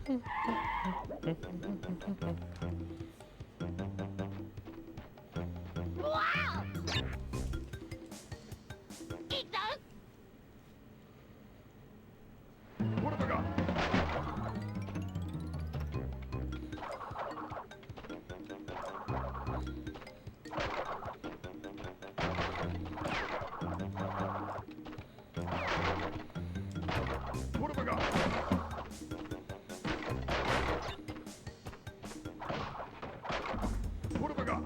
What have I got? What have I got? What have I got?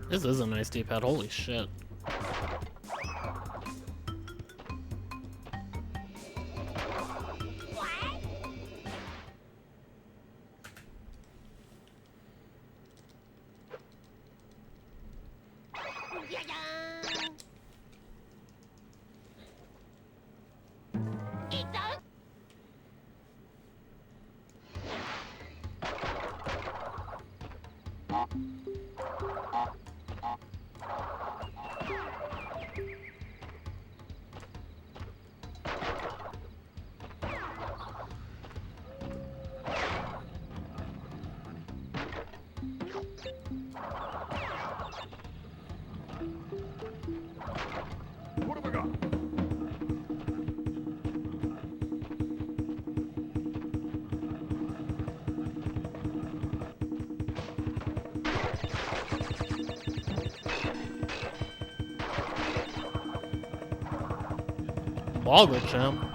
This is a nice D-pad, holy shit. What have I got? Boulder champ.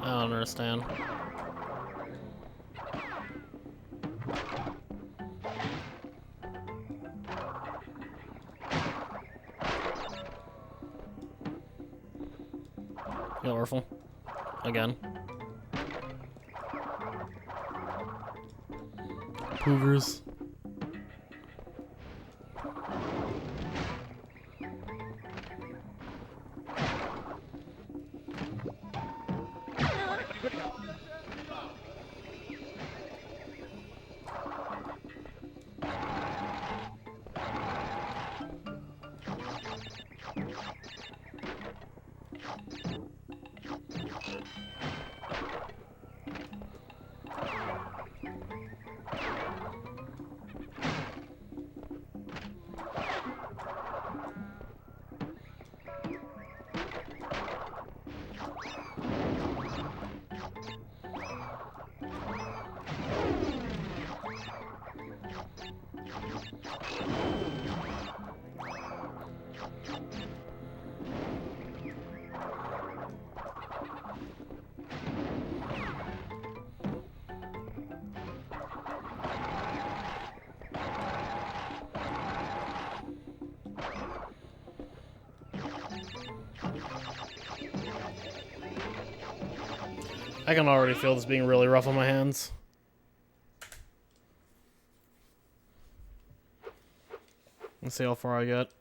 I don't understand. Colorful. Again. Cougars. I can already feel this being really rough on my hands. Let's see how far I get.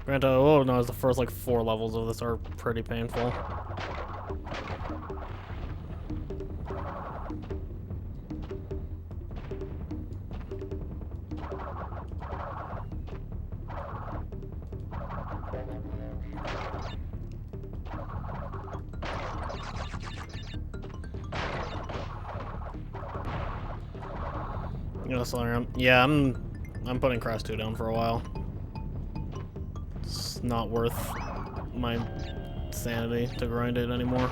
Granted, oh no, the first like 4 levels of this are pretty painful. Yeah, I'm putting Crash 2 down for a while. It's not worth my sanity to grind it anymore.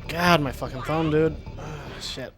God, my fucking thumb, dude. Ugh, shit.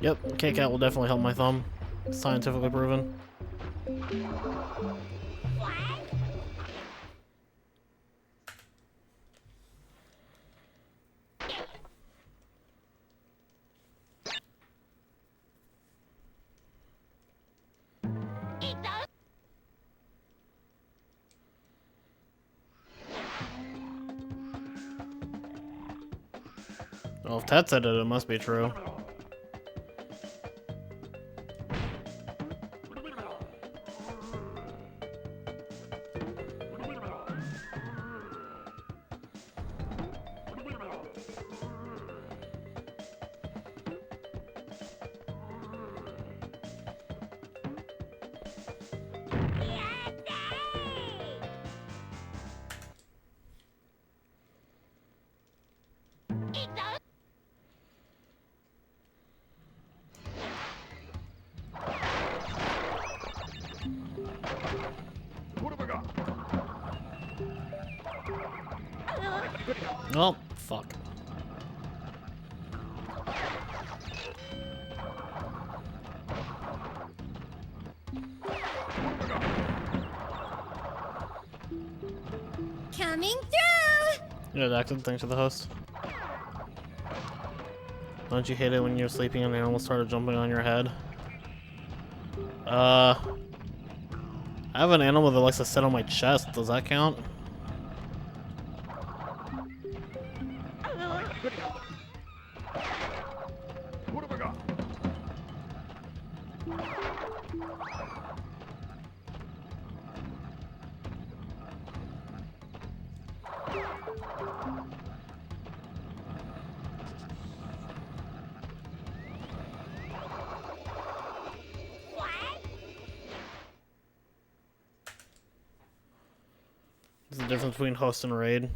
Yep, K-Cat will definitely help my thumb. It's scientifically proven. Well, if Ted said it, it must be true. Oh, fuck. Coming through! Yeah, Daxon, thanks for the host. Don't you hate it when you're sleeping and the animal started jumping on your head? I have an animal that likes to sit on my chest. Does that count? There's a difference between host and raid.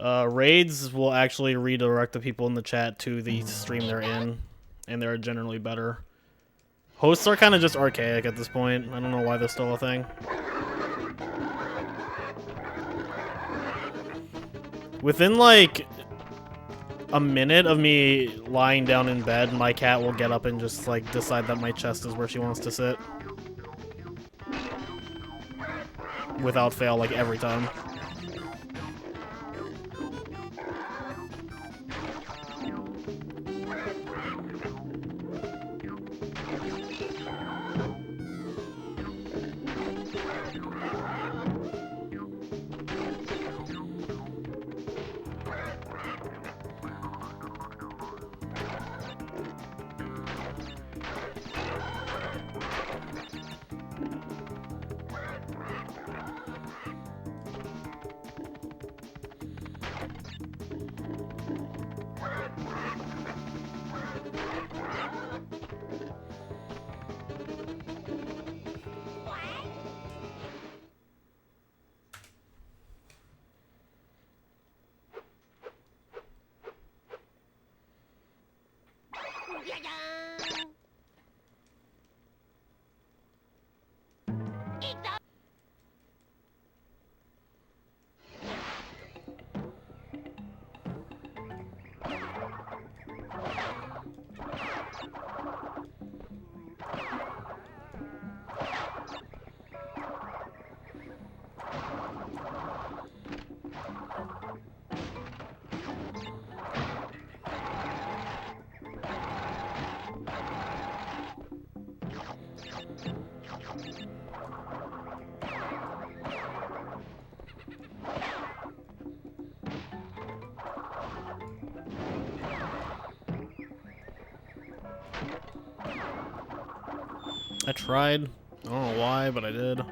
Raids will actually redirect the people in the chat to the stream they're in, and they're generally better. Hosts are kind of just archaic at this point. I don't know why they're still a thing. Within like a minute of me lying down in bed, my cat will get up and just like decide that my chest is where she wants to sit. Without fail, like every time. I tried. I don't know why, but I did.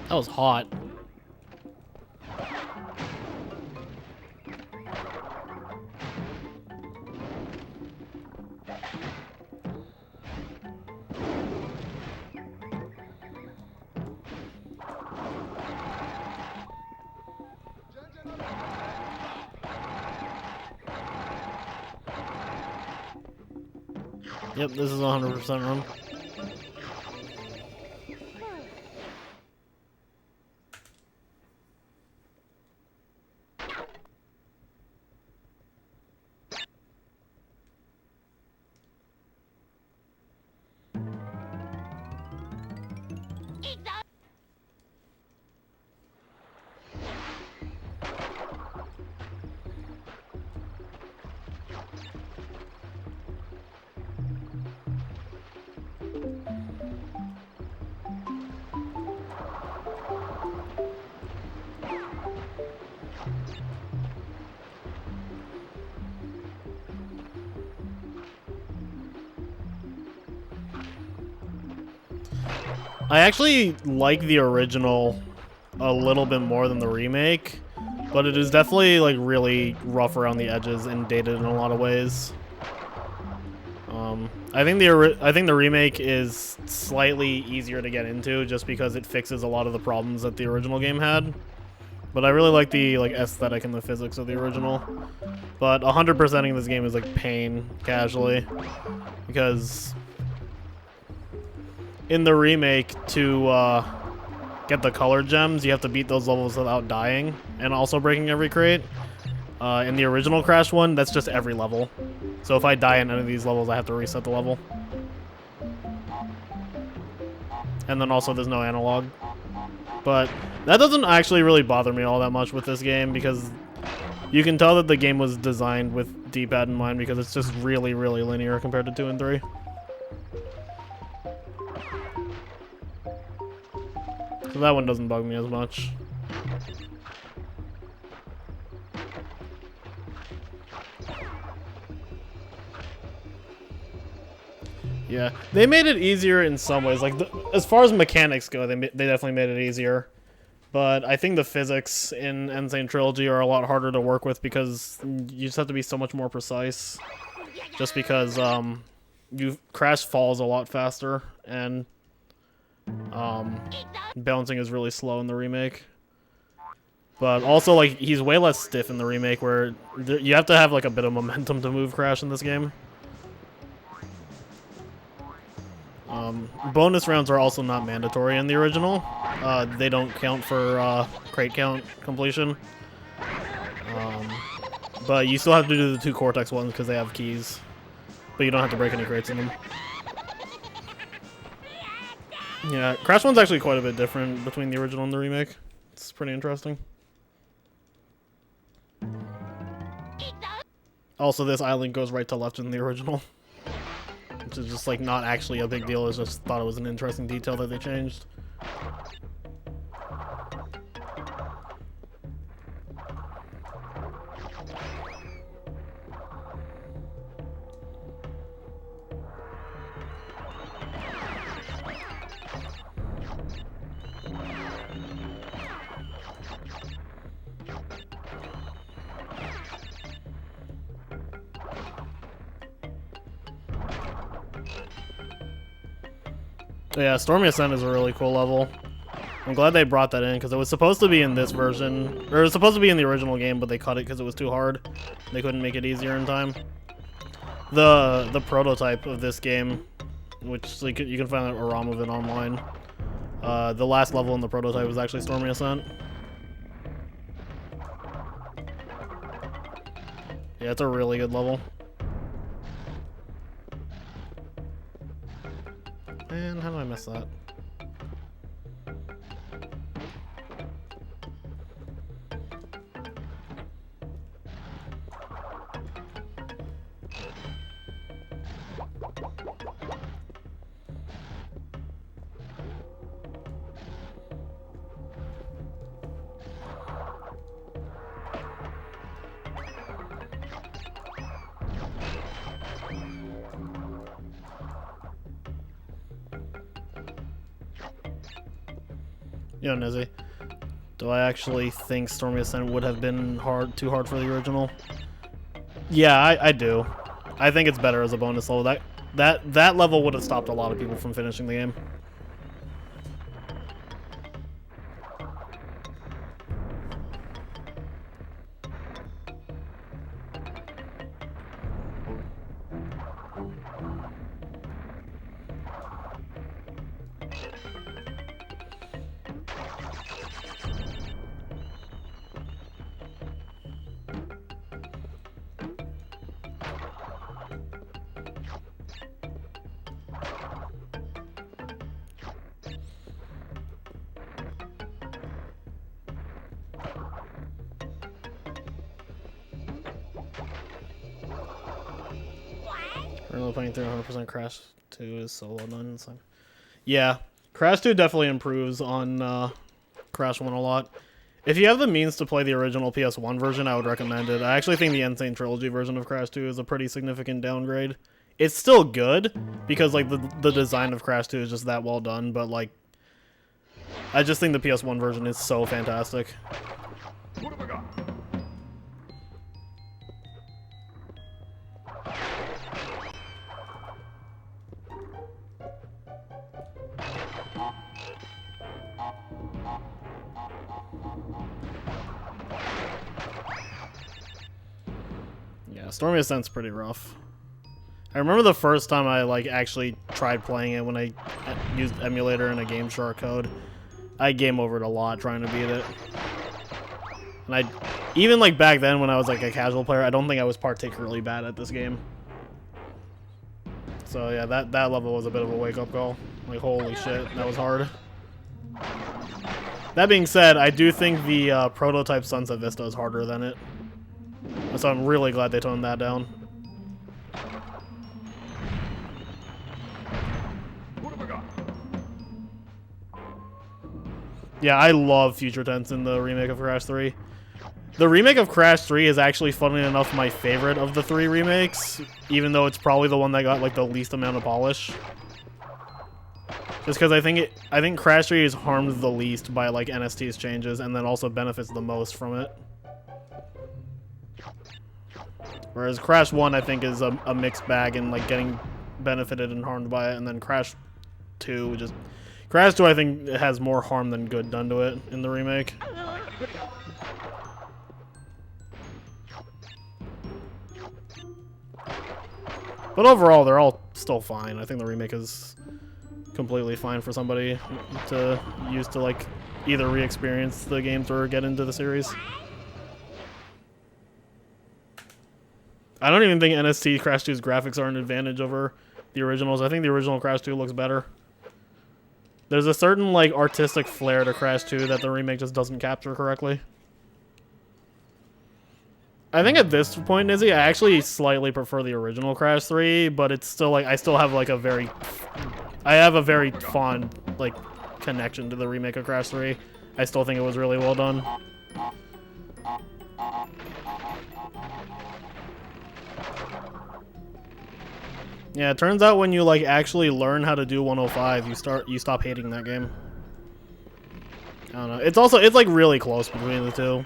That was hot. Yep, this is 100% run. I actually like the original a little bit more than the remake, but it is definitely like really rough around the edges and dated in a lot of ways. I think the remake is slightly easier to get into just because it fixes a lot of the problems that the original game had. But I really like the aesthetic and the physics of the original. But 100%ing this game is like pain casually, because in the remake, to get the color gems, you have to beat those levels without dying and also breaking every crate. In the original Crash one, that's just every level. So if I die in any of these levels, I have to reset the level. And then also there's no analog. But that doesn't actually really bother me all that much with this game, because you can tell that the game was designed with D-pad in mind, because it's just really, really linear compared to 2 and 3. So that one doesn't bug me as much. Yeah, they made it easier in some ways. Like, as far as mechanics go, they definitely made it easier. But I think the physics in Insane Trilogy are a lot harder to work with, because you just have to be so much more precise. Just because Crash falls a lot faster, and bouncing is really slow in the remake. But also, like, he's way less stiff in the remake, where you have to have like a bit of momentum to move Crash in this game. Bonus rounds are also not mandatory in the original. They don't count for crate count completion. But you still have to do the 2 Cortex ones because they have keys. But you don't have to break any crates in them. Yeah, Crash 1's actually quite a bit different between the original and the remake. It's pretty interesting. Also, this island goes right to left in the original. Which is just like not actually a big deal, I just thought it was an interesting detail that they changed. Yeah, Stormy Ascent is a really cool level. I'm glad they brought that in because it was supposed to be in this version, or it was supposed to be in the original game, but they cut it because it was too hard. They couldn't make it easier in time. The prototype of this game, which like, you can find a ROM of it online. The last level in the prototype was actually Stormy Ascent. Yeah, it's a really good level. Man, how did I miss that? Yo, Nizzy, do I actually think Stormy Ascent would have been too hard for the original? Yeah, I do. I think it's better as a bonus level. That level would have stopped a lot of people from finishing the game. Currently playing through 100% Crash 2 is solo none. So. Yeah, Crash 2 definitely improves on Crash 1 a lot. If you have the means to play the original PS1 version, I would recommend it. I actually think the Insane Trilogy version of Crash 2 is a pretty significant downgrade. It's still good, because like the design of Crash 2 is just that well done, but like, I just think the PS1 version is so fantastic. What have I got? Yeah, Stormy Ascent's pretty rough. I remember the first time I like actually tried playing it when I used emulator and a Game Shark code. I game overed a lot trying to beat it. And even like back then when I was like a casual player, I don't think I was particularly bad at this game. So yeah, that level was a bit of a wake-up call. Like, holy shit, that was hard. That being said, I do think the prototype Sunset Vista is harder than it. So I'm really glad they toned that down. What have I got? Yeah, I love Future Tense in the remake of Crash 3. The remake of Crash 3 is actually, funnily enough, my favorite of the 3 remakes, even though it's probably the one that got like the least amount of polish. Just because I think Crash 3 is harmed the least by like NST's changes, and then also benefits the most from it. Whereas Crash 1, I think, is a mixed bag and like getting benefited and harmed by it, and then Crash 2 Crash 2, I think, has more harm than good done to it in the remake. But overall, they're all still fine. I think the remake is completely fine for somebody to use to like either re-experience the games or get into the series. I don't even think NST Crash 2's graphics are an advantage over the originals. I think the original Crash 2 looks better. There's a certain like artistic flair to Crash 2 that the remake just doesn't capture correctly. I think at this point, Izzy, I actually slightly prefer the original Crash 3, but it's still like I still have like I have a very fond like connection to the remake of Crash 3. I still think it was really well done. Yeah, it turns out when you like actually learn how to do 105, you stop hating that game. I don't know. It's like really close between the two.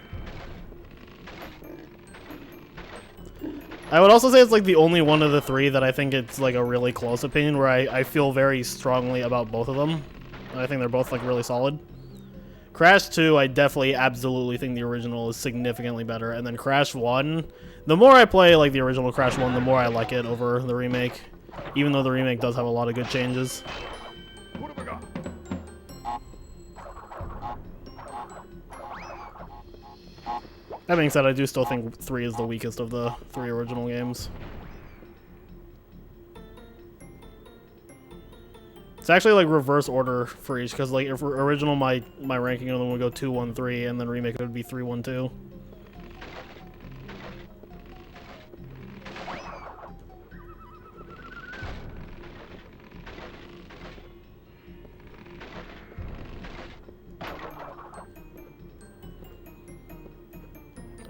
I would also say it's like the only one of the three that I think it's like a really close opinion where I feel very strongly about both of them. I think they're both like really solid. Crash 2, I definitely absolutely think the original is significantly better. And then Crash 1, the more I play like the original Crash 1, the more I like it over the remake. Even though the remake does have a lot of good changes. What have I got? That being said, I do still think 3 is the weakest of the 3 original games. It's actually like reverse order for each, because like if original my ranking of them would go 2, 1, 3, and then remake it would be 3, 1, 2.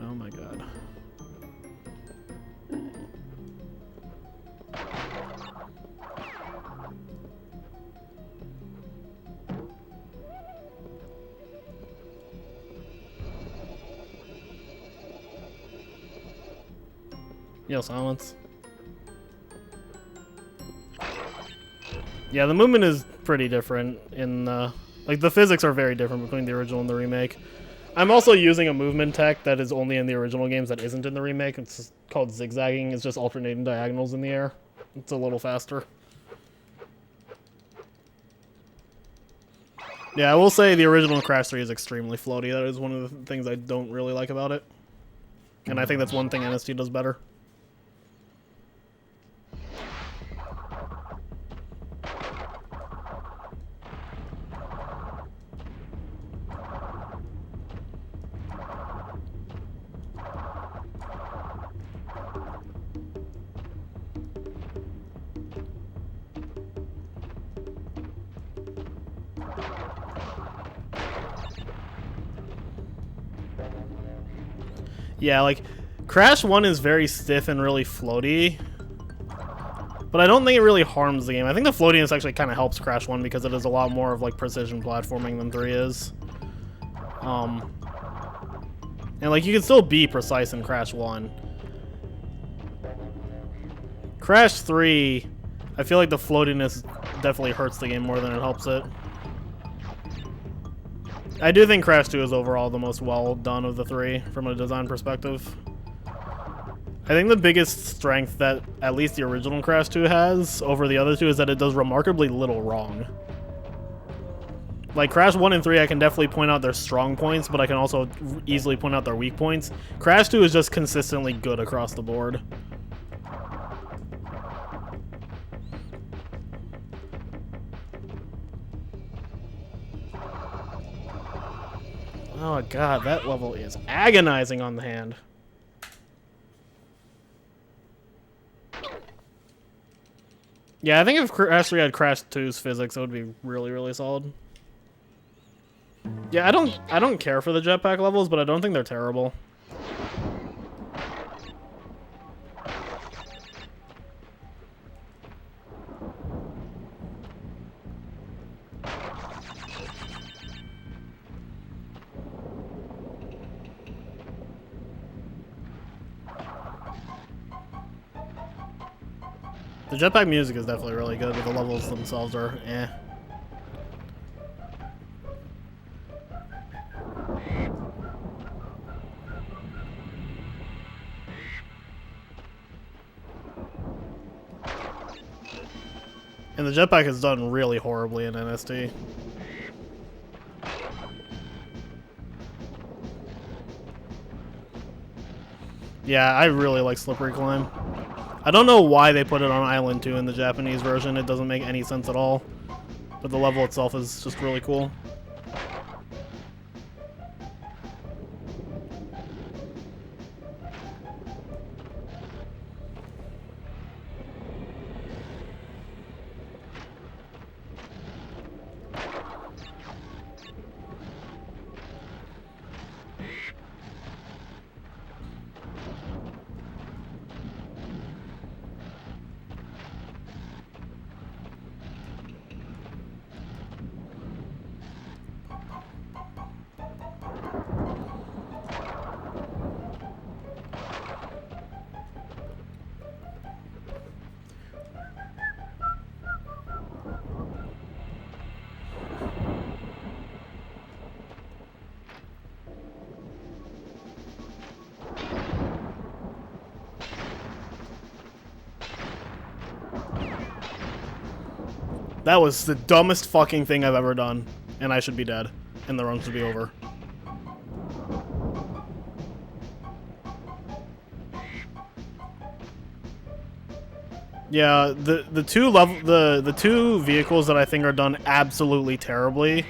Oh my god. Yo, silence. Yeah, the movement is pretty different in like the physics are very different between the original and the remake. I'm also using a movement tech that is only in the original games that isn't in the remake. It's called Zigzagging. It's just alternating diagonals in the air. It's a little faster. Yeah, I will say the original Crash 3 is extremely floaty. That is one of the things I don't really like about it. And I think that's one thing NST does better. Yeah, like, Crash 1 is very stiff and really floaty, but I don't think it really harms the game. I think the floatiness actually kind of helps Crash 1 because it is a lot more of, like, precision platforming than 3 is. And, like, you can still be precise in Crash 1. Crash 3, I feel like the floatiness definitely hurts the game more than it helps it. I do think Crash 2 is overall the most well done of the 3 from a design perspective. I think the biggest strength that at least the original Crash 2 has over the other two is that it does remarkably little wrong. Like Crash 1 and 3, I can definitely point out their strong points, but I can also easily point out their weak points. Crash 2 is just consistently good across the board. Oh god, that level is agonizing on the hand. Yeah, I think if Crash 3 had Crash 2's physics, it would be really, really solid. Yeah, I don't care for the jetpack levels, but I don't think they're terrible. The jetpack music is definitely really good, but the levels themselves are eh. And the jetpack is done really horribly in NST. Yeah, I really like Slippery Climb. I don't know why they put it on Island 2 in the Japanese version. It doesn't make any sense at all. But the level itself is just really cool. That was the dumbest fucking thing I've ever done, and I should be dead, and the run should be over. Yeah, the two vehicles that I think are done absolutely terribly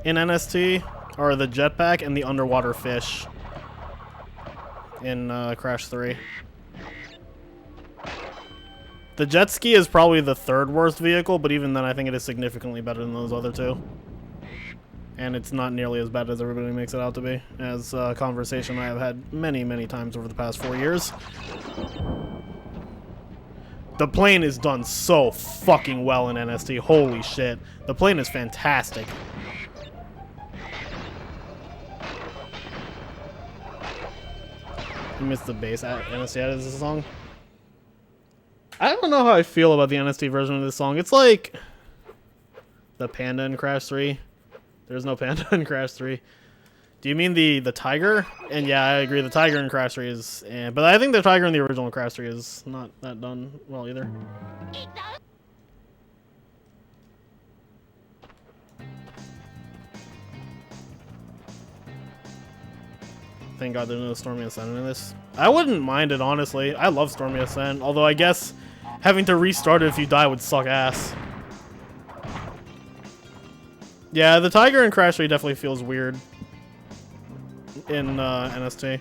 in NST are the jetpack and the underwater fish in Crash 3. The jet ski is probably the third worst vehicle, but even then I think it is significantly better than those other two. And it's not nearly as bad as everybody makes it out to be, as a conversation I have had many, many times over the past 4 years. The plane is done so fucking well in NST, holy shit. The plane is fantastic. You missed the bass at NST added this song? I don't know how I feel about the NST version of this song. It's like the panda in Crash 3. There's no panda in Crash 3. Do you mean the tiger? And yeah, I agree. The tiger in Crash 3 is... but I think the tiger in the original Crash 3 is not that done well either. Thank God there's no Stormy Ascent in this. I wouldn't mind it, honestly. I love Stormy Ascent, although I guess having to restart it if you die would suck ass. Yeah, the tiger in Crash 3 definitely feels weird in NST.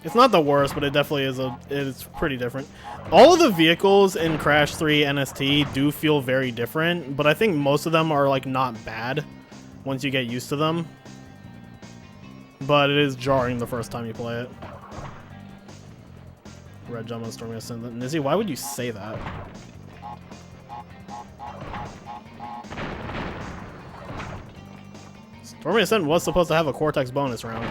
It's not the worst, but it definitely is it's pretty different. All of the vehicles in Crash 3 NST do feel very different, but I think most of them are like not bad once you get used to them. But it is jarring the first time you play it. Red jump on Stormy Ascent. Nizzy, why would you say that? Stormy Ascent was supposed to have a Cortex bonus round.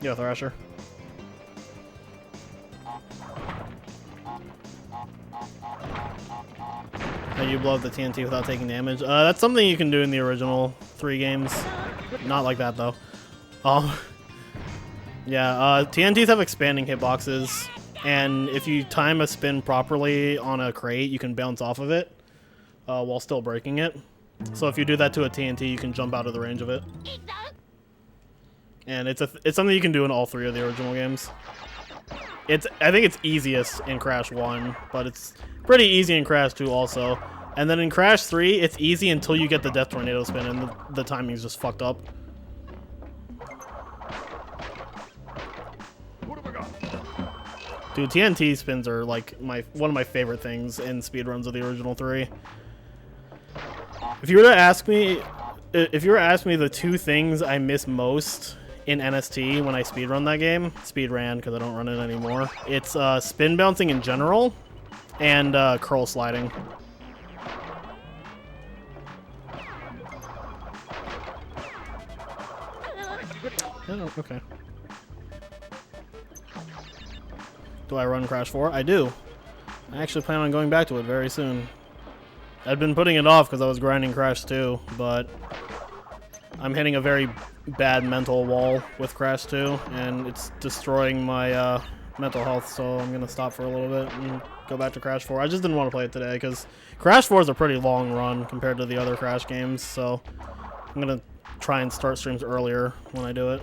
Yeah, Thrasher. How you blow up the TNT without taking damage. That's something you can do in the original 3 games. Not like that, though. Yeah, TNTs have expanding hitboxes, and if you time a spin properly on a crate, you can bounce off of it while still breaking it. So if you do that to a TNT, you can jump out of the range of it. And it's something you can do in all 3 of the original games. I think it's easiest in Crash 1, but it's pretty easy in Crash 2 also. And then in Crash 3, it's easy until you get the Death Tornado spin, and the timing's just fucked up. Dude, TNT spins are like one of my favorite things in speedruns of the original 3. If you were to ask me the 2 things I miss most in NST when I speedrun that game, speedran because I don't run it anymore, it's spin bouncing in general and curl sliding. Oh, okay. Do I run Crash 4? I do. I actually plan on going back to it very soon. I'd been putting it off because I was grinding Crash 2, but I'm hitting a very bad mental wall with Crash 2, and it's destroying my mental health, so I'm gonna stop for a little bit and go back to Crash 4. I just didn't want to play it today, because Crash 4 is a pretty long run compared to the other Crash games, so I'm gonna try and start streams earlier when I do it,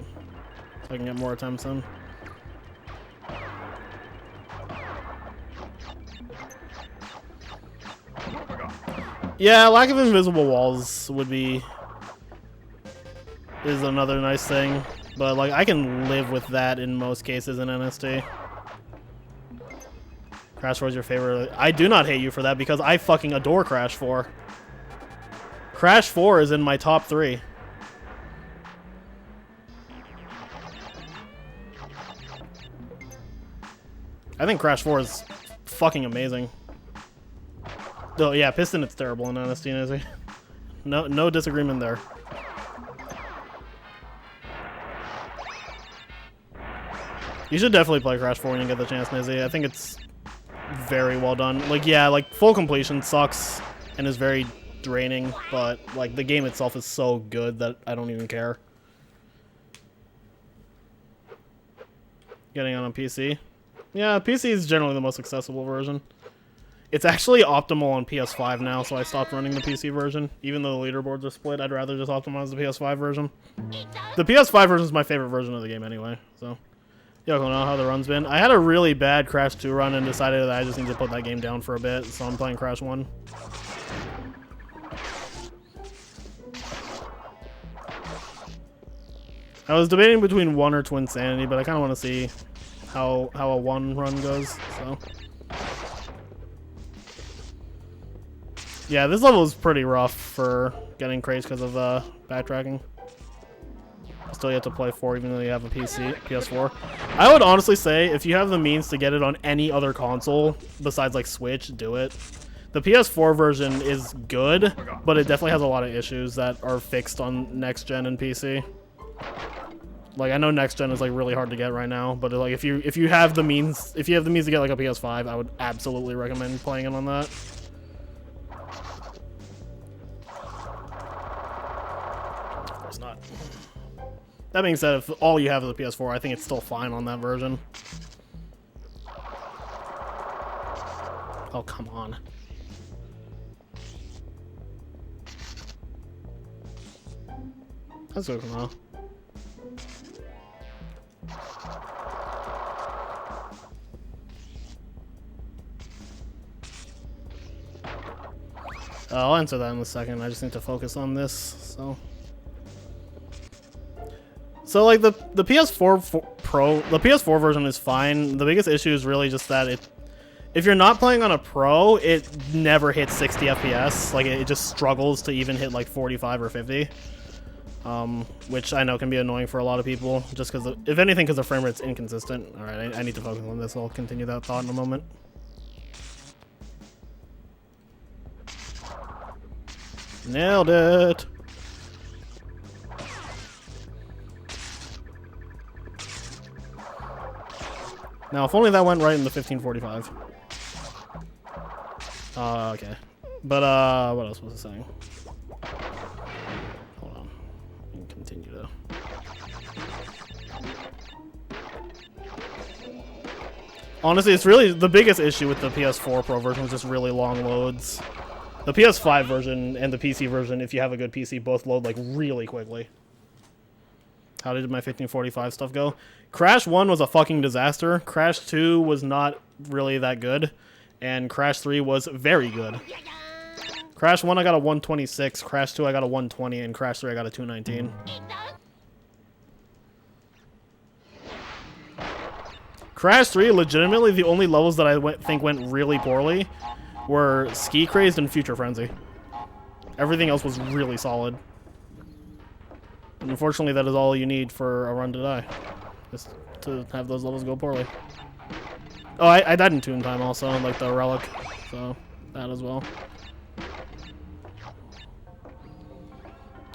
so I can get more attempts in. Yeah, lack of invisible walls is another nice thing, but like I can live with that in most cases in NST. Crash 4 is your favorite. I do not hate you for that because I fucking adore Crash 4. Crash 4 is in my top 3. I think Crash 4 is fucking amazing. Oh yeah, Piston, it's terrible in NST. No disagreement there. You should definitely play Crash 4 when you get the chance, Nizzy. I think it's very well done. Like, yeah, like, full completion sucks and is very draining, but, like, the game itself is so good that I don't even care. Getting on a PC. Yeah, PC is generally the most accessible version. It's actually optimal on PS5 now, so I stopped running the PC version. Even though the leaderboards are split, I'd rather just optimize the PS5 version. The PS5 version is my favorite version of the game anyway, so... Yo, I don't know how the run's been. I had a really bad Crash 2 run and decided that I just need to put that game down for a bit, so I'm playing Crash 1. I was debating between 1 or Twin Sanity, but I kind of want to see how a 1 run goes, so... Yeah, this level is pretty rough for getting crates because of backtracking. Still yet to play 4 even though you have a PS4. I would honestly say if you have the means to get it on any other console besides like Switch, do it. The PS4 version is good, but it definitely has a lot of issues that are fixed on next gen and PC. Like I know next gen is like really hard to get right now, but like if you have the means to get like a PS5, I would absolutely recommend playing it on that. Of course not. That being said, if all you have is a PS4, I think it's still fine on that version. Oh, come on. That's okay now. I'll answer that in a second. I just need to focus on this, so... So like the PS4 Pro, the PS4 version is fine. The biggest issue is really just that if you're not playing on a Pro, it never hits 60 FPS. Like it just struggles to even hit like 45 or 50, which I know can be annoying for a lot of people. Just because, if anything, because the frame rate's inconsistent. All right, I need to focus on this. I'll continue that thought in a moment. Nailed it. Now, if only that went right in the 1545. Okay. But, what else was I saying? Hold on. We can continue though. Honestly, it's really the biggest issue with the PS4 Pro version was just really long loads. The PS5 version and the PC version, if you have a good PC, both load like really quickly. How did my 1545 stuff go? Crash 1 was a fucking disaster. Crash 2 was not really that good. And Crash 3 was very good. Crash 1 I got a 126, Crash 2 I got a 120, and Crash 3 I got a 219. Crash 3, legitimately the only levels that I think went really poorly were Ski Crazed and Future Frenzy. Everything else was really solid. And unfortunately, that is all you need for a run to die. Just to have those levels go poorly. Oh, I died in Toon Time also, like the Relic. So, that as well.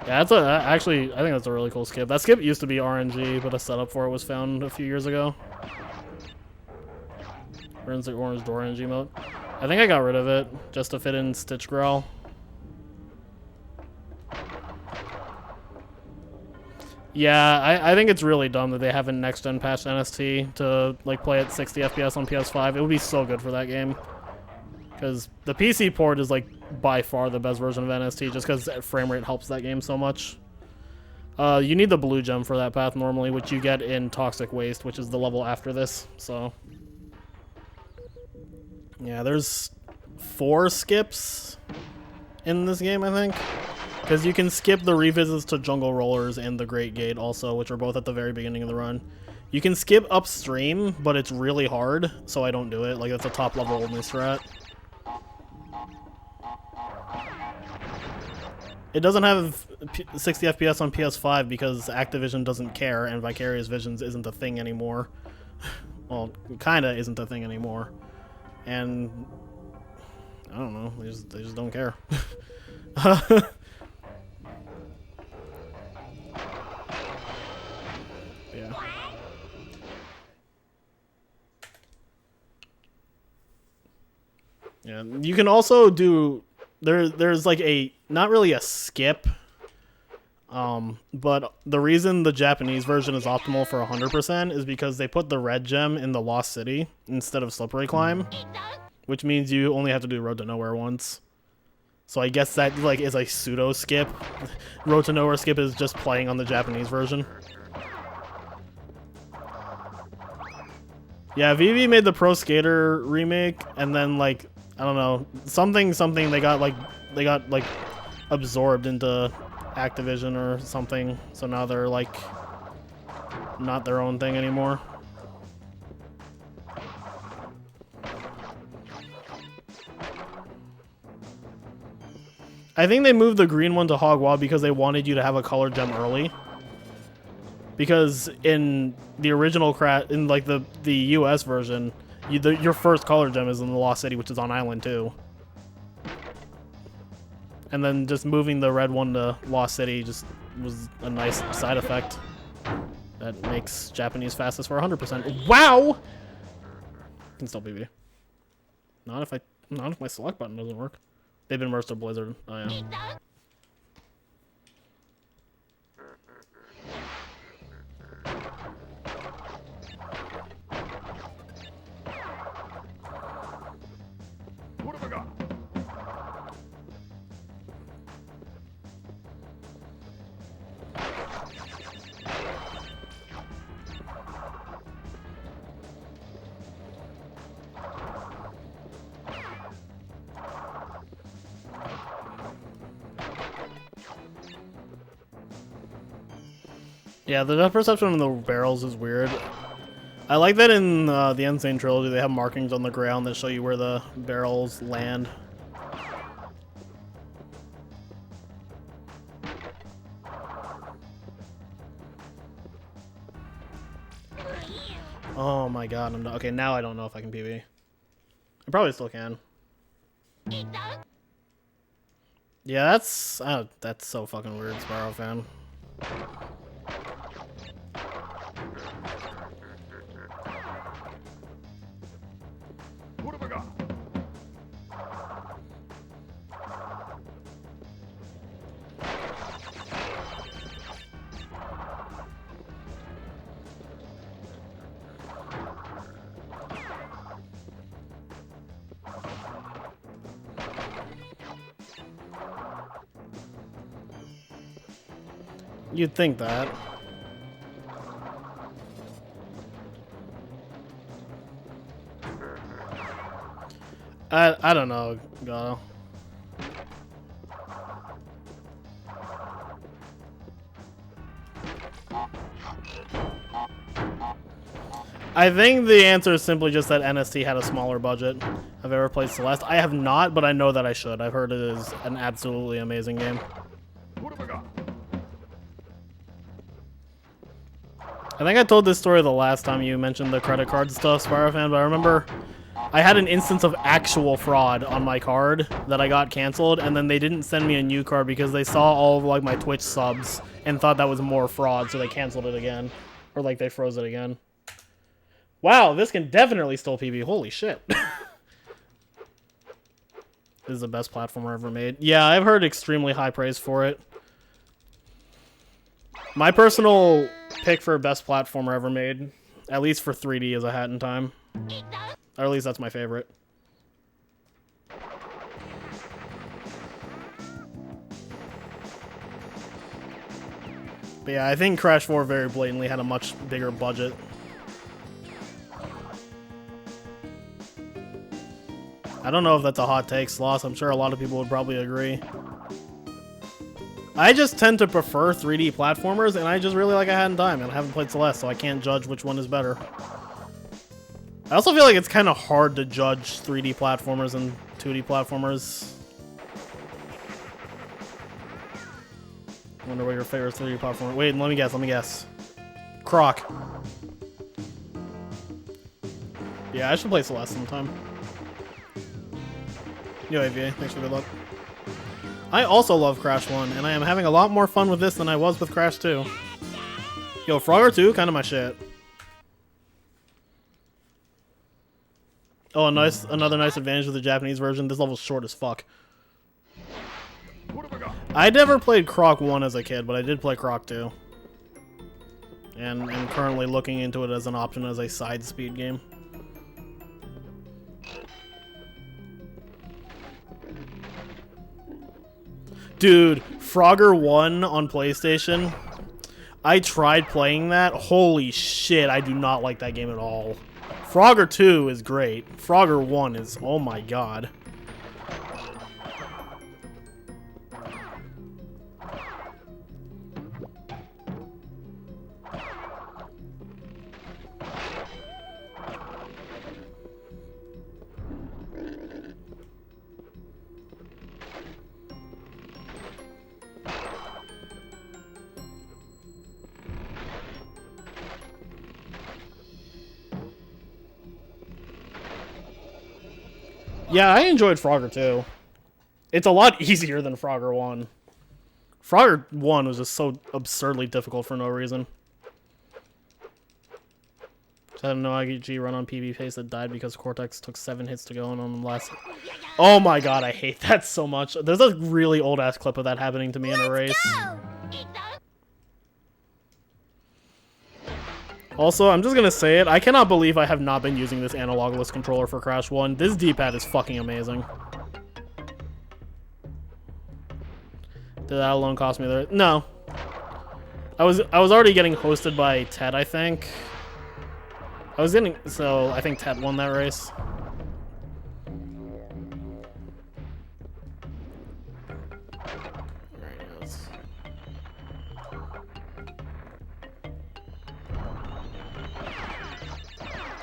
Yeah, actually, I think that's a really cool skip. That skip used to be RNG, but a setup for it was found a few years ago. Runs the orange door RNG mode. I think I got rid of it, just to fit in Stitch Growl. Yeah, I think it's really dumb that they haven't next-gen patched NST to like play at 60 FPS on PS5. It would be so good for that game. Because the PC port is like by far the best version of NST just because frame rate helps that game so much. You need the blue gem for that path normally, which you get in Toxic Waste, which is the level after this. So, yeah, there's 4 skips in this game, I think. Because you can skip the revisits to Jungle Rollers and the Great Gate also, which are both at the very beginning of the run. You can skip upstream, but it's really hard, so I don't do it. Like, it's a top level only strat. It doesn't have 60 FPS on PS5 because Activision doesn't care and Vicarious Visions isn't a thing anymore. Well, kinda isn't a thing anymore. And I don't know, they just don't care. Yeah. Yeah, you can also do there's like a not really a skip, but the reason the Japanese version is optimal for 100% is because they put the red gem in the Lost City instead of Slippery Climb, which means you only have to do Road to Nowhere once. So I guess that like is a pseudo skip. Road to Nowhere skip is just playing on the Japanese version. Yeah, Vivi made the Pro Skater remake, and then like I don't know something they got like absorbed into Activision or something, so now they're like not their own thing anymore. I think they moved the green one to Hogwa because they wanted you to have a color gem early. Because in the original in like the US version, your first color gem is in the Lost City, which is on Island 2. And then just moving the red one to Lost City just was a nice side effect that makes Japanese fastest for 100%. Wow! Can still PB. Not if my select button doesn't work. They've been merged to Blizzard. Oh yeah. What have I got? Yeah, the depth perception in the barrels is weird. I like that in the Insane Trilogy they have markings on the ground that show you where the barrels land. Oh my god, I'm not, okay, now I don't know if I can PB. I probably still can. Yeah, that's so fucking weird, Sparrow fan. What have I got? You'd think that. I don't know, Gato. I think the answer is simply just that NST had a smaller budget. I've ever played Celeste. I have not, but I know that I should. I've heard it is an absolutely amazing game. What have I got? I think I told this story the last time you mentioned the credit card stuff, Spyro fan, but I remember I had an instance of actual fraud on my card that I got canceled, and then they didn't send me a new card because they saw all of like my Twitch subs and thought that was more fraud, so they canceled it again. Or like they froze it again. Wow, this can definitely still PB. Holy shit. This is the best platformer ever made. Yeah, I've heard extremely high praise for it. My personal pick for best platformer ever made, at least for 3D, is A Hat in Time. Or at least that's my favorite. But yeah, I think Crash 4 very blatantly had a much bigger budget. I don't know if that's a hot take, Sloss. I'm sure a lot of people would probably agree. I just tend to prefer 3D platformers, and I just really like A Hat in Time, and I haven't played Celeste, so I can't judge which one is better. I also feel like it's kind of hard to judge 3D platformers and 2D platformers. I wonder what your favorite 3D platformer... Wait, let me guess. Croc. Yeah, I should play Celeste sometime. Yo, AVA, thanks for good luck. I also love Crash 1, and I am having a lot more fun with this than I was with Crash 2. Yo, Frogger 2, kind of my shit. Oh, another nice advantage of the Japanese version. This level's short as fuck. I never played Croc 1 as a kid, but I did play Croc 2. And I'm currently looking into it as an option as a side speed game. Dude, Frogger 1 on PlayStation, I tried playing that. Holy shit, I do not like that game at all. Frogger 2 is great. Frogger 1 is, oh my god. Yeah, I enjoyed Frogger 2. It's a lot easier than Frogger 1. Frogger 1 was just so absurdly difficult for no reason. Just had no IG run on PB pace that died because Cortex took 7 hits to go in on the last... Oh my god, I hate that so much. There's a really old-ass clip of that happening to me in a race. Also, I'm just gonna say it, I cannot believe I have not been using this analogless controller for Crash 1. This D-pad is fucking amazing. Did that alone cost me the... No. I was already getting hosted by Ted, I think. So I think Ted won that race.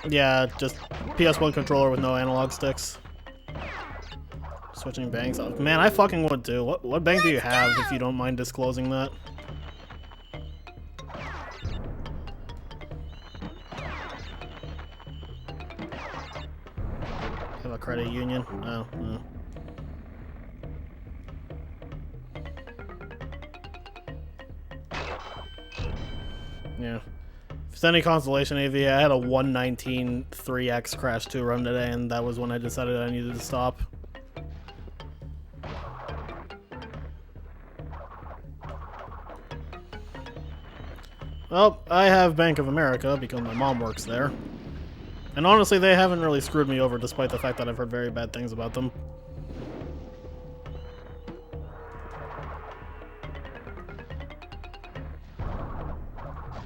Yeah, just PS1 controller with no analog sticks. Switching banks. Oh, man, I fucking would too. What bank do you have, if you don't mind disclosing that? Have a credit union? Oh, no. Yeah. If it's any consolation, AV, I had a 119 3x Crash 2 run today, and that was when I decided I needed to stop. Well, I have Bank of America because my mom works there. And honestly, they haven't really screwed me over despite the fact that I've heard very bad things about them.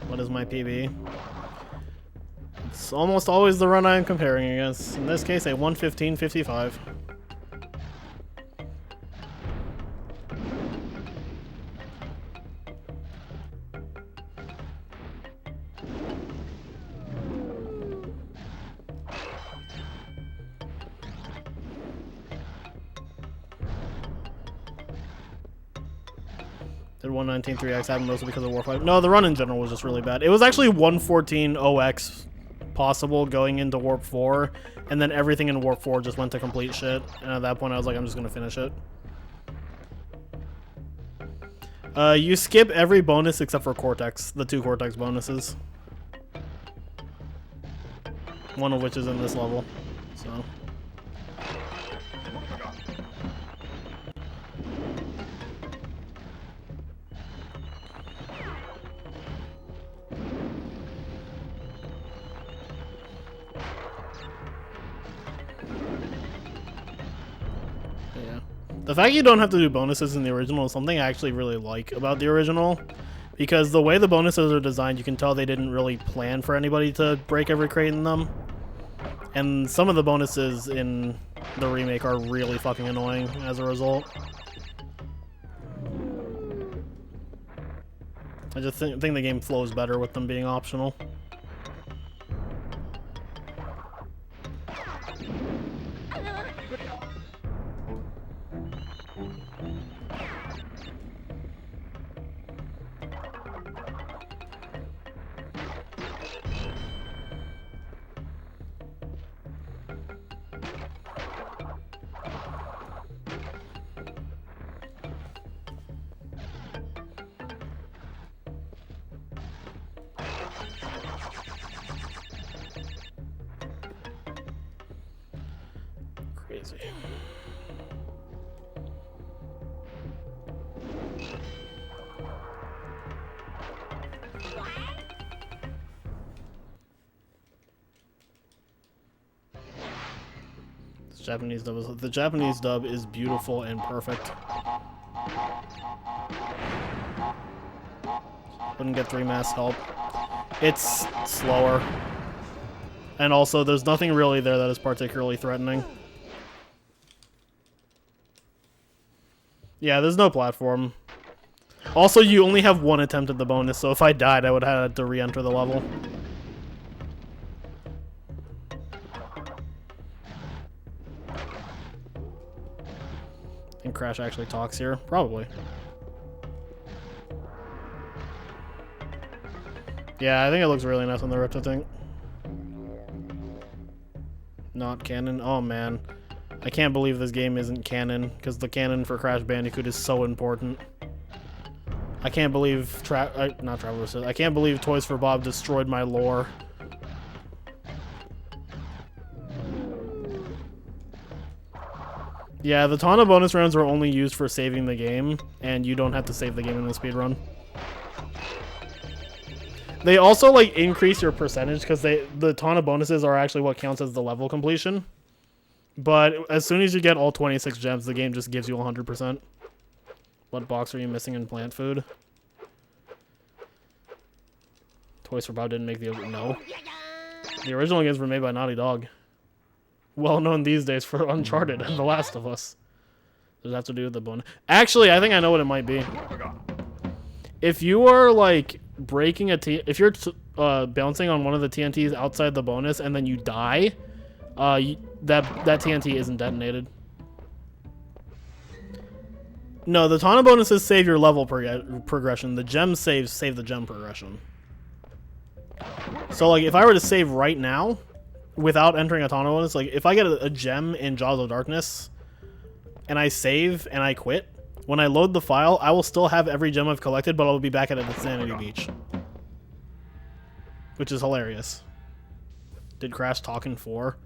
What is my PB? It's almost always the run I am comparing against. In this case, a 1:15:55. Did 119 3x happen mostly because of Warp 5? No, the run in general was just really bad. It was actually 114 0x possible going into Warp 4, and then everything in Warp 4 just went to complete shit. And at that point, I was like, I'm just gonna finish it. You skip every bonus except for Cortex, the 2 Cortex bonuses. One of which is in this level, so... The fact you don't have to do bonuses in the original is something I actually really like about the original. Because the way the bonuses are designed, you can tell they didn't really plan for anybody to break every crate in them. And some of the bonuses in the remake are really fucking annoying as a result. I just think the game flows better with them being optional. Crazy. The Japanese dub is beautiful and perfect. Wouldn't get 3 mass help. It's slower. And also, there's nothing really there that is particularly threatening. Yeah, there's no platform. Also, you only have 1 attempt at the bonus, so if I died, I would have had to re-enter the level. And Crash actually talks here? Probably. Yeah, I think it looks really nice on the Rift, I think. Not canon? Oh, man. I can't believe this game isn't canon, because the canon for Crash Bandicoot is so important. I can't believe I can't believe Toys for Bob destroyed my lore. Yeah, the ton of bonus rounds are only used for saving the game, and you don't have to save the game in the speedrun. They also, like, increase your percentage, because the ton of bonuses are actually what counts as the level completion. But as soon as you get all 26 gems, the game just gives you 100%. What box are you missing in plant food? Toys for Bob didn't make the... No. The original games were made by Naughty Dog. Well known these days for Uncharted and The Last of Us. Does that have to do with the bonus? Actually, I think I know what it might be. If you are, like, breaking if you're bouncing on one of the TNTs outside the bonus and then you die, that TNT isn't detonated. No, the Tana bonuses save your level progression. The gem saves save the gem progression. So, like, if I were to save right now, without entering a Tana bonus, like, if I get a gem in Jaws of Darkness, and I save and I quit, when I load the file, I will still have every gem I've collected, but I'll be back at an Insanity Beach. Which is hilarious. Did Crash talk in 4?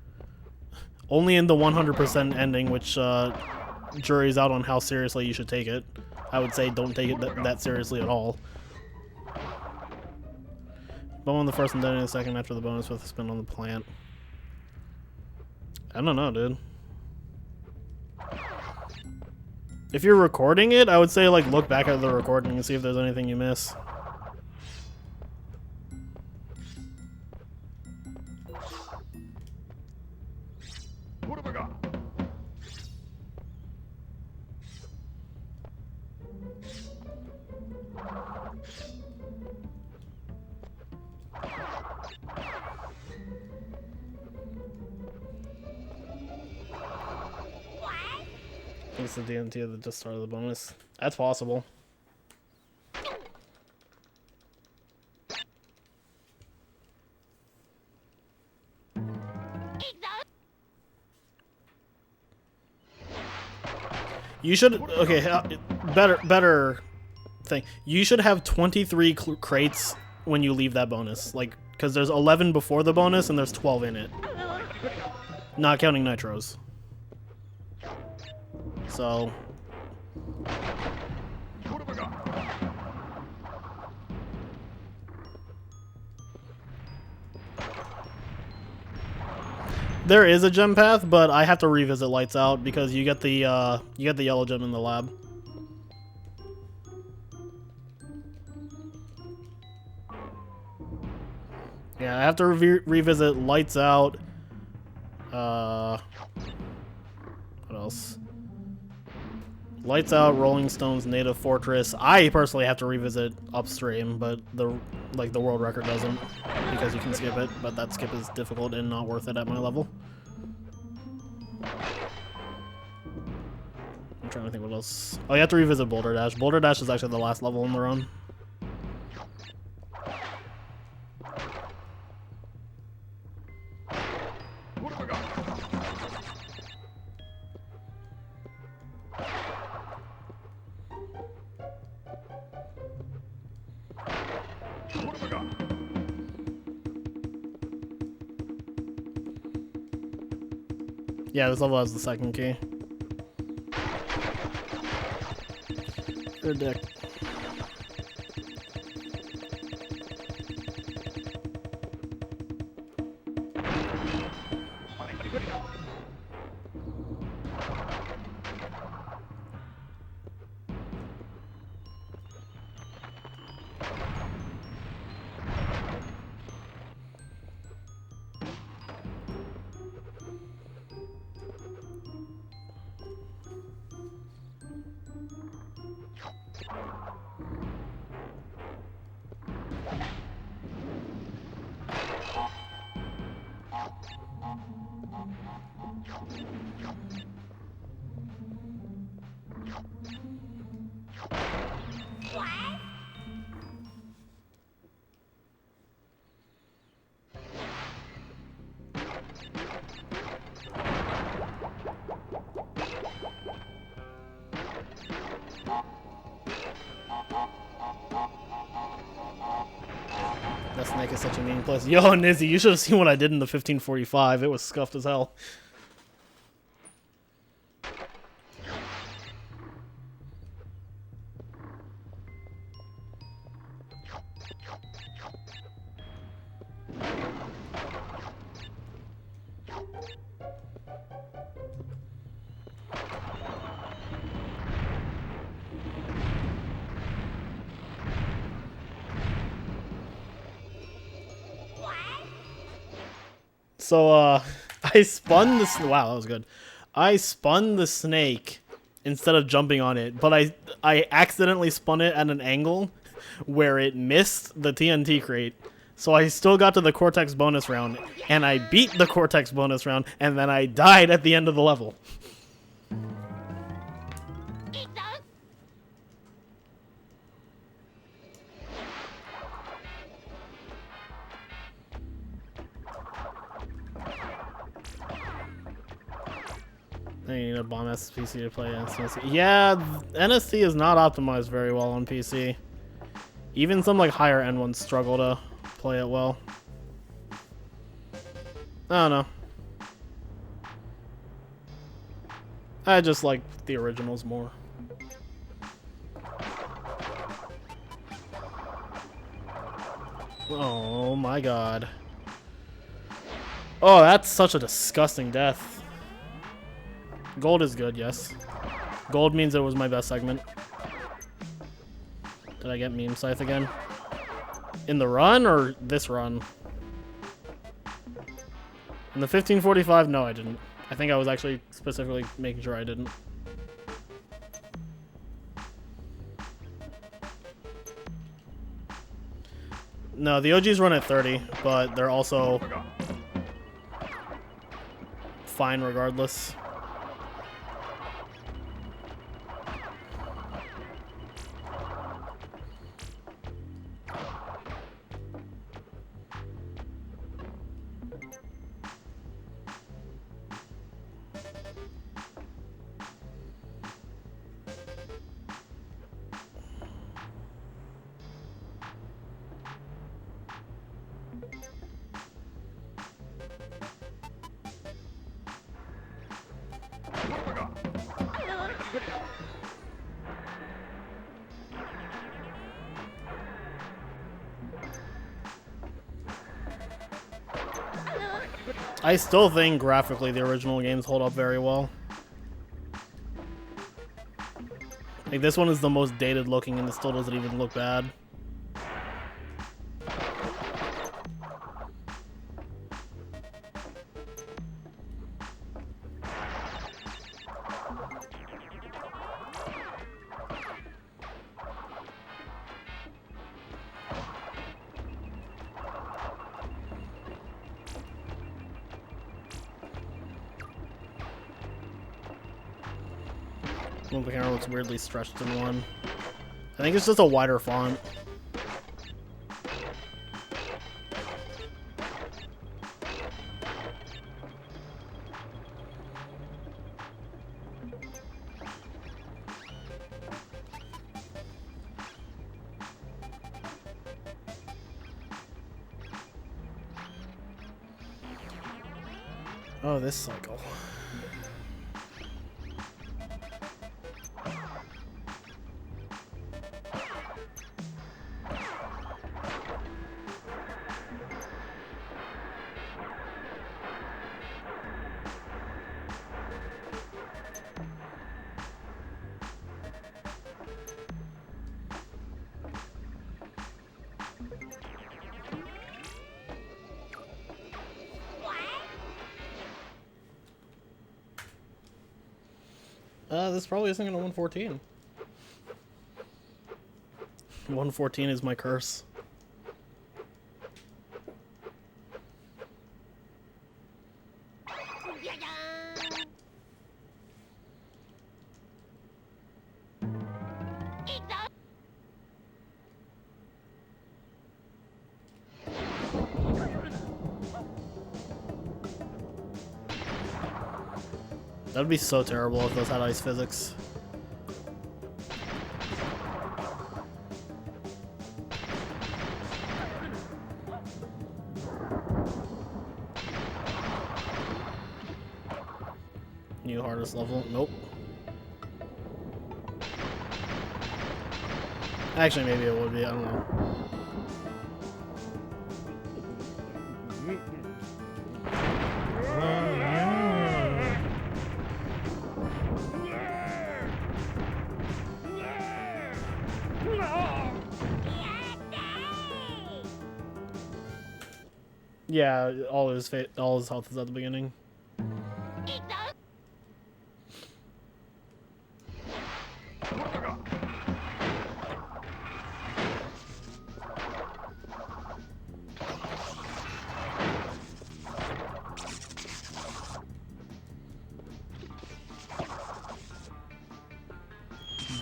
Only in the 100% ending, which jury's out on how seriously you should take it. I would say don't take it that seriously at all. Bum on the first and then in the second after the bonus with a spin on the plant. I don't know, dude. If you're recording it, I would say, like, look back at the recording and see if there's anything you miss. What have I got? I think it's the DMT that just started the bonus. That's possible. You should... Okay, better thing. You should have 23 crates when you leave that bonus. Like, because there's 11 before the bonus and there's 12 in it. Not counting nitros. So... What have I got? There is a gem path, but I have to revisit Lights Out because you get the yellow gem in the lab. Yeah, I have to revisit Lights Out. What else? Lights Out, Rolling Stones, Native Fortress. I personally have to revisit Upstream, but the world record doesn't because you can skip it. But that skip is difficult and not worth it at my level. I'm trying to think what else. Oh, you have to revisit Boulder Dash. Boulder Dash is actually the last level in the run. What have I got? What have I got? Yeah, this level has the second key. Good dick. That snake is such a mean place. Yo, Nizzy, you should have seen what I did in the 1545. It was scuffed as hell. So, I spun the wow, that was good. I spun the snake instead of jumping on it, but I accidentally spun it at an angle where it missed the TNT crate. So I still got to the Cortex bonus round, and I beat the Cortex bonus round, and then I died at the end of the level. I need a bomb SPC to play NSC. Yeah, NSC is not optimized very well on PC. Even some like higher end ones struggle to play it well. I don't know. I just like the originals more. Oh my god. Oh, that's such a disgusting death. Gold is good, yes. Gold means it was my best segment. Did I get meme scythe again? In the run or this run? In the 1545, no I didn't. I think I was actually specifically making sure I didn't. No, the OGs run at 30, but they're also fine regardless. I still think graphically the original games hold up very well. Like, this one is the most dated looking and it still doesn't even look bad. The camera looks weirdly stretched in one. I think it's just a wider font. Oh, this cycle. This probably isn't gonna 114. 114 is my curse. That'd be so terrible if those had ice physics. New hardest level? Nope. Actually, maybe it would be. I don't know. Yeah, all his health is at the beginning.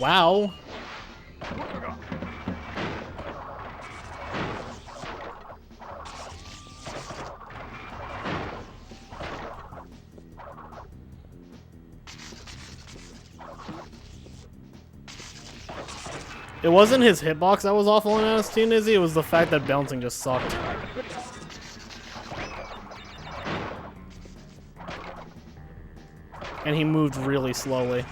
Wow. It wasn't his hitbox that was awful in NST, Izzy. It was the fact that bouncing just sucked. And he moved really slowly.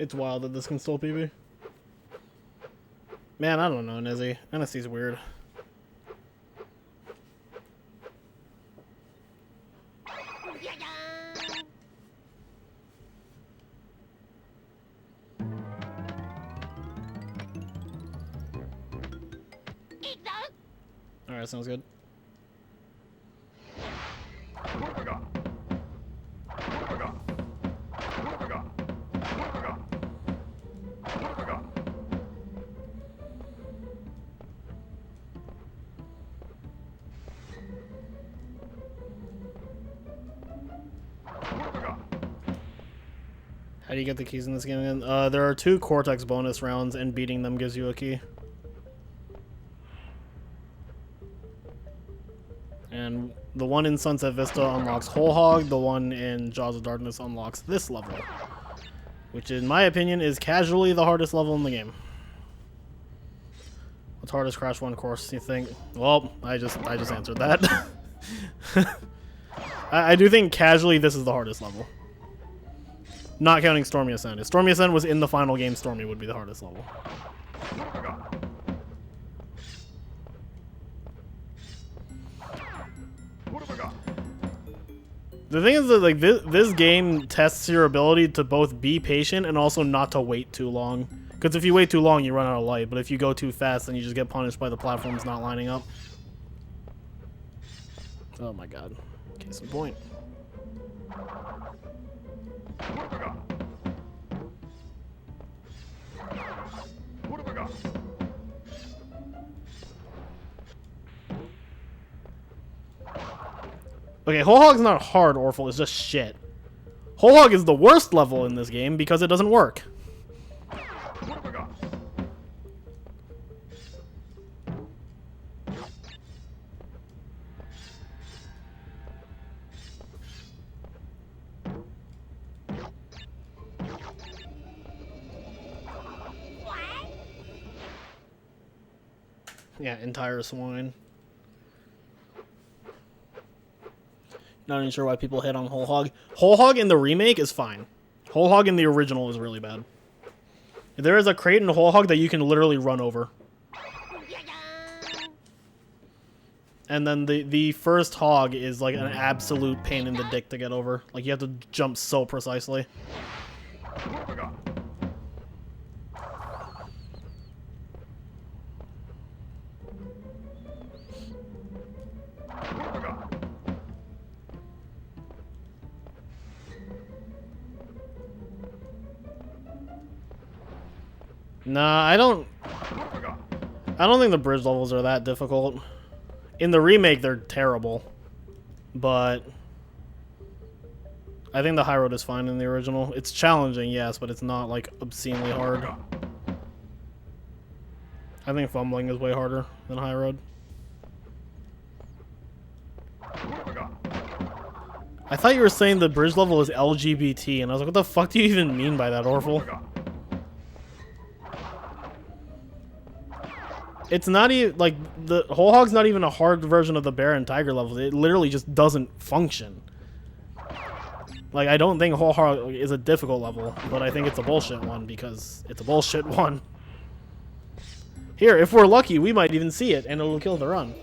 It's wild that this can still PB. Man, I don't know, Nizzy. NST's weird. Alright, sounds good. How do you get the keys in this game again? There are 2 Cortex bonus rounds, and beating them gives you a key. And the one in Sunset Vista unlocks Whole Hog, the one in Jaws of Darkness unlocks this level. Which, in my opinion, is casually the hardest level in the game. What's hardest Crash 1 course, you think? Well, I just answered that. I do think casually this is the hardest level. Not counting Stormy Ascent. If Stormy Ascent was in the final game, Stormy would be the hardest level. The thing is that like this game tests your ability to both be patient and also not to wait too long. Because if you wait too long, you run out of light. But if you go too fast, then you just get punished by the platforms not lining up. Oh my god. Case in point. Okay, Whole Hog's not hard, Orphle, it's just shit. Whole Hog is the worst level in this game because it doesn't work. Yeah, entire swine. Not even sure why people hit on Whole Hog. Whole Hog in the remake is fine. Whole Hog in the original is really bad. There is a crate in Whole Hog that you can literally run over. And then the first hog is like an absolute pain in the dick to get over. Like you have to jump so precisely. Nah, I don't think the bridge levels are that difficult. In the remake, they're terrible. But I think the high road is fine in the original. It's challenging, yes, but it's not like obscenely hard. I think fumbling is way harder than high road. I thought you were saying the bridge level is LGBT, and I was like, what the fuck do you even mean by that, Orphle? It's not even, like, the Whole Hog's not even a hard version of the Bear and Tiger levels. It literally just doesn't function. Like, I don't think Whole Hog is a difficult level, but I think it's a bullshit one because it's a bullshit one. Here, if we're lucky, we might even see it, and it'll kill the run.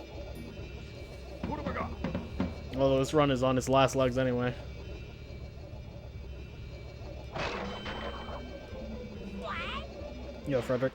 Although this run is on its last legs anyway. Yo, Frederick.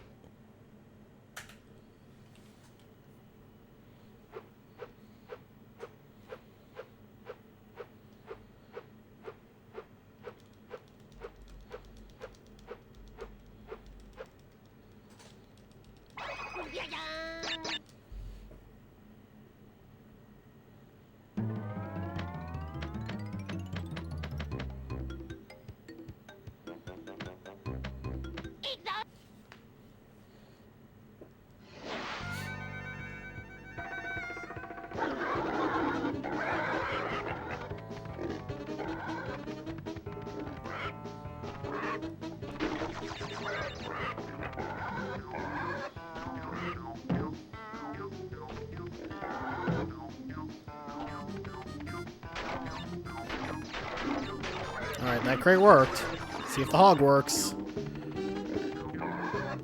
Alright, that crate worked. Let's see if the hog works.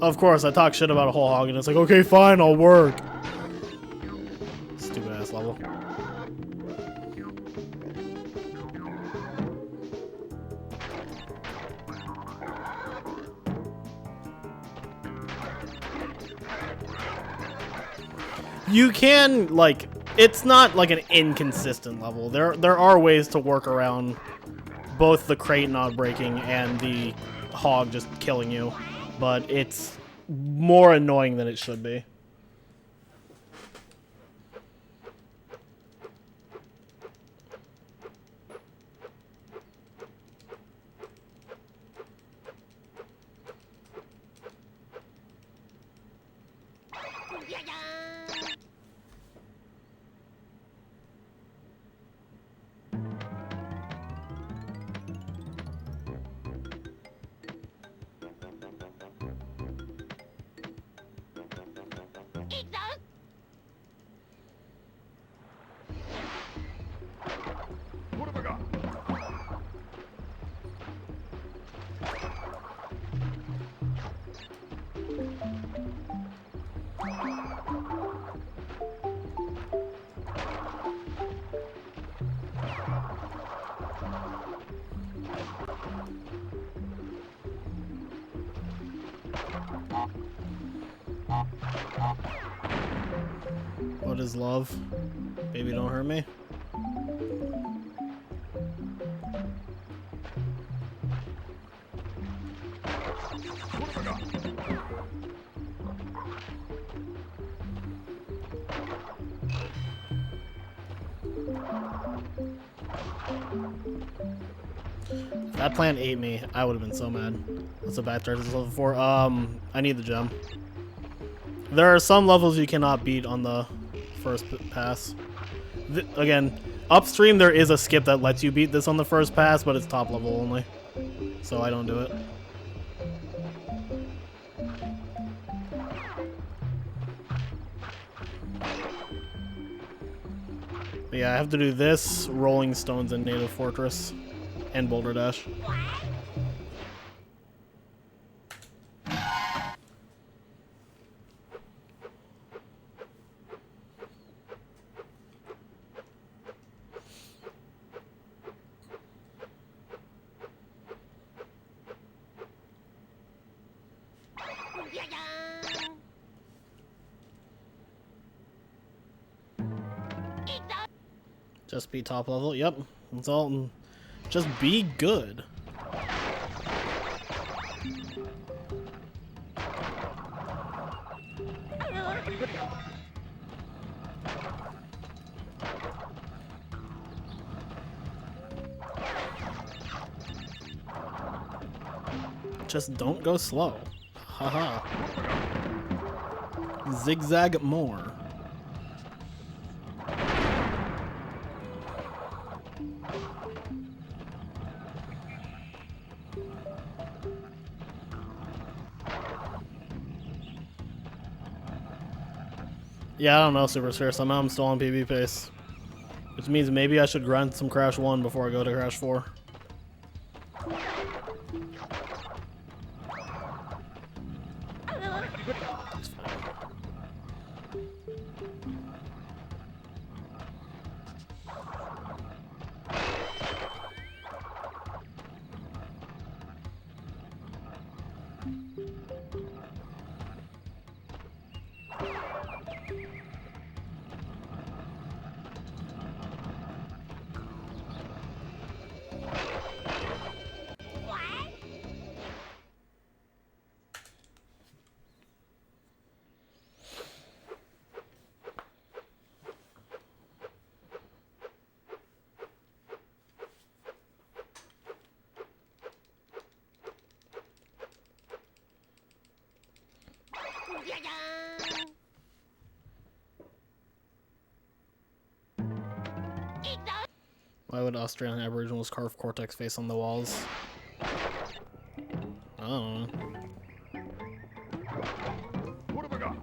Of course, I talk shit about a whole hog, and it's like, okay, fine, I'll work. Stupid ass level. You can, like, it's not like an inconsistent level. There are ways to work around both the crate not breaking and the hog just killing you, but it's more annoying than it should be. What have I got? What is love? Baby, don't hurt me. What have I got? If that plant ate me, I would have been so mad. What's the back to level 4? I need the gem. There are some levels you cannot beat on the first pass. Again, upstream there is a skip that lets you beat this on the first pass, but it's top level only. So I don't do it. But yeah, I have to do this, Rolling Stones, and Native Fortress, and Boulder Dash. Just be top level. Yep. That's all. Just be good. Just don't go slow. Haha. Zigzag more. Yeah, I don't know, Super Sphere. Somehow I'm still on PB pace. Which means maybe I should grind some Crash 1 before I go to Crash 4. Why would Australian Aboriginals carve Cortex face on the walls? I don't know. What have I got?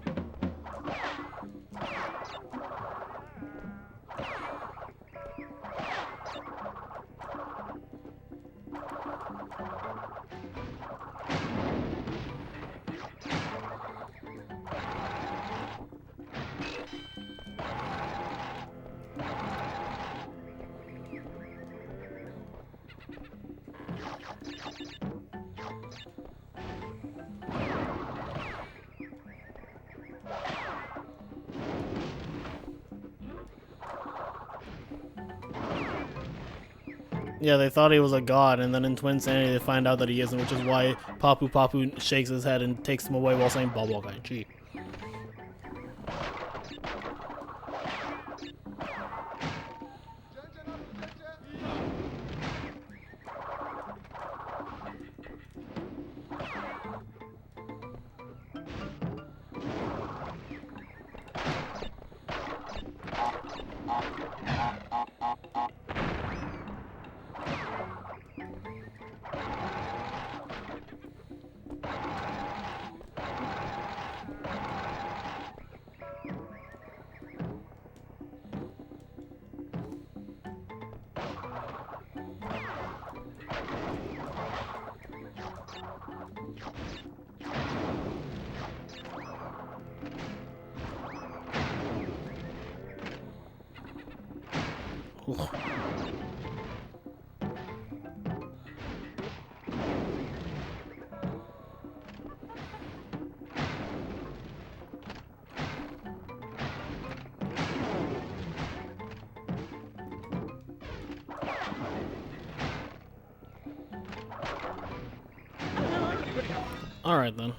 Yeah, they thought he was a god, and then in Twin Sanity they find out that he isn't, which is why Papu Papu shakes his head and takes him away while saying Bubble Guy cheat. Ugh. All right then.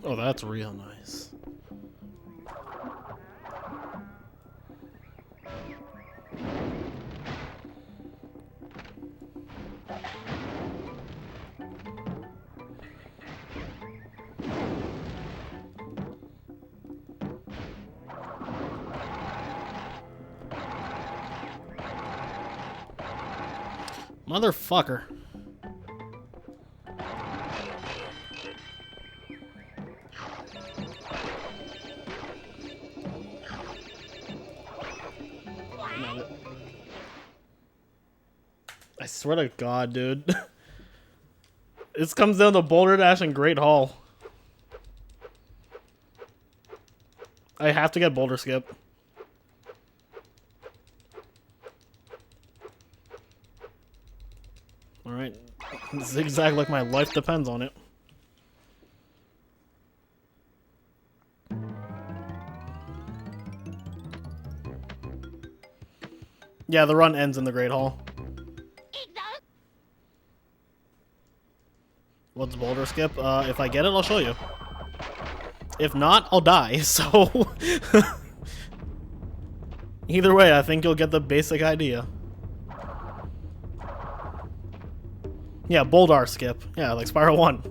Oh, that's real nice. Motherfucker. I swear to God, dude. This comes down to Boulder Dash and Great Hall. I have to get Boulder Skip. Alright. Zigzag like my life depends on it. Yeah, the run ends in the Great Hall. What's Boulder Skip? If I get it, I'll show you. If not, I'll die, so... Either way, I think you'll get the basic idea. Yeah, Boulder Skip. Yeah, like Spiral 1.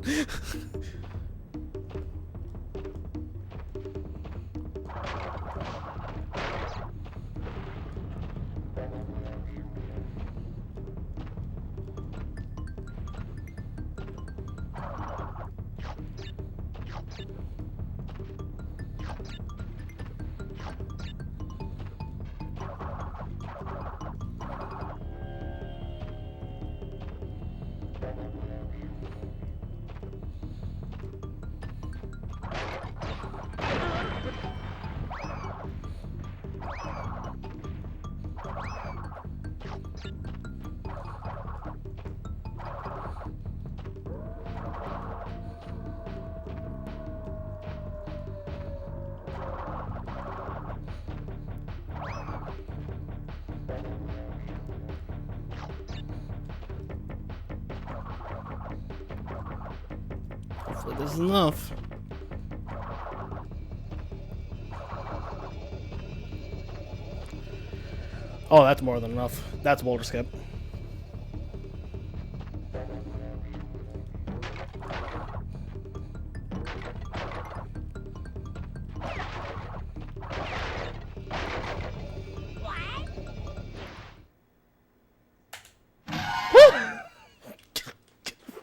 Hopefully this is enough. Oh, that's more than enough. That's Boulder Skip.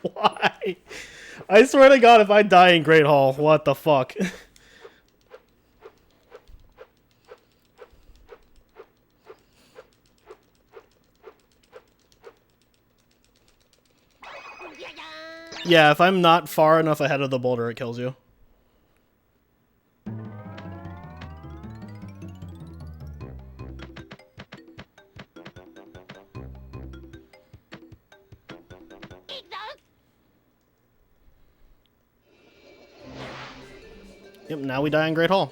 Why? I swear to God, if I die in Great Hall, what the fuck? Yeah, if I'm not far enough ahead of the boulder, it kills you. Yep, now we die in Great Hall.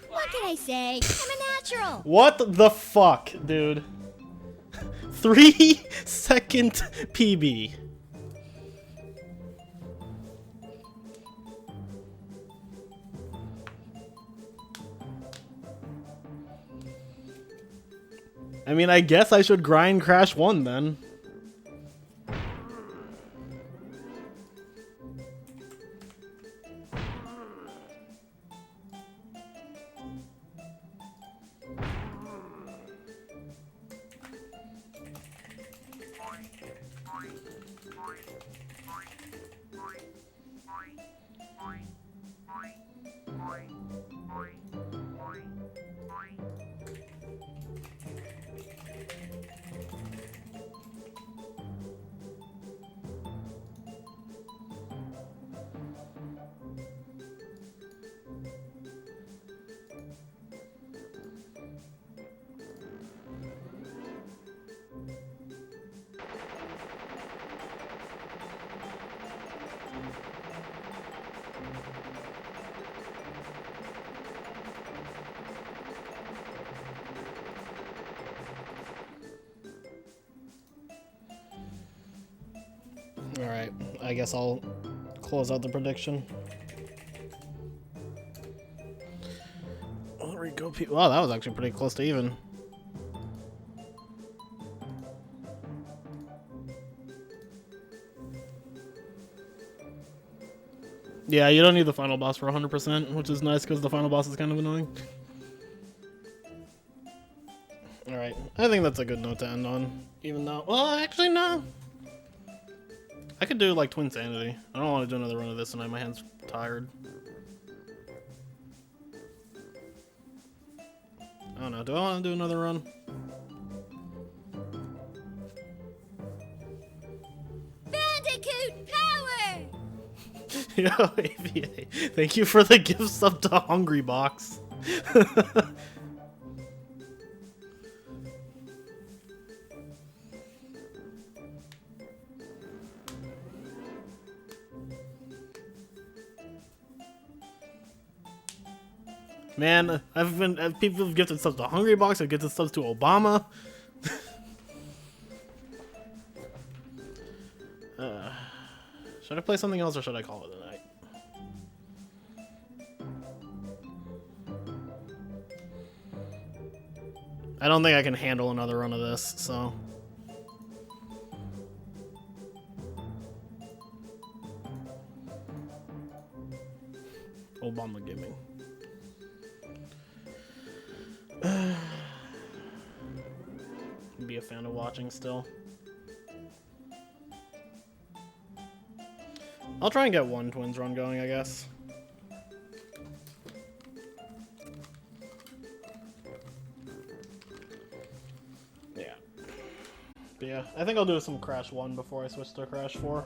What can I say? I'm a natural. What the fuck, dude? 3-second PB. I mean, I guess I should grind Crash 1 then. Alright, I guess I'll close out the prediction. Oh, Riko, wow, that was actually pretty close to even. Yeah, you don't need the final boss for 100%, which is nice because the final boss is kind of annoying. Alright, I think that's a good note to end on. Even though, well, actually, no. I could do like Twin Sanity. I don't want to do another run of this tonight. My hand's tired. I don't know. Do I want to do another run? Bandicoot power! Yo, AVA. Thank you for the gift sub to Hungry Box. Man, people have gifted subs to Hungry Box, I've gifted subs to Obama. Should I play something else or should I call it a night? I don't think I can handle another run of this, so. Obama giving. Be a fan of watching still. I'll try and get one Twins run going, I guess. Yeah. But yeah, I think I'll do some Crash 1 before I switch to Crash 4.